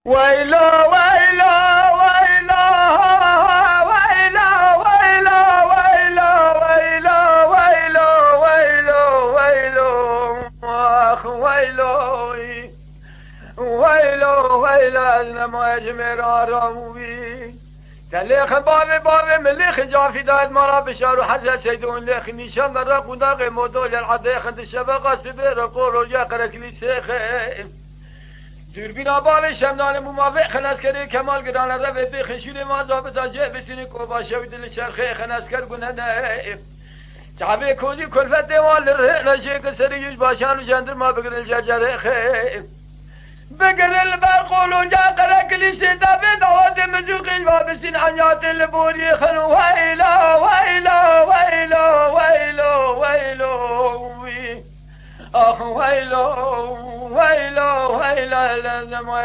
ويلا ويلا ويلا ويلا ويلا ويلا ويلا ويلا ويلا ويلا اخ ويلا ويلا ويلا لما اجمر آراموی تلیخ باب ملیخ جافی داد مرا بشار و حضرت سیدون لیخ نیشان در قنداق مدول العدیخ انتشبه سبیر قول و یقر کلیسیخ دوربین آبال شمدان موافق خنسکری کمال گرانه رو به خشیر ما زابطا جه بسینی کو باشه و دل شرخه خنسکر گونه نه تعبه کوزی کلفت دیوال رشه کسری یوش باشان و جندر ما بگرل جرجره خیف بگرل برقول و جاقر کلیسی دابه دواد مجوقی و بسین عنیات لبوری خنو ویلا ویلا ویلا ویلا ویلا آخ ویلا ویلا ویلا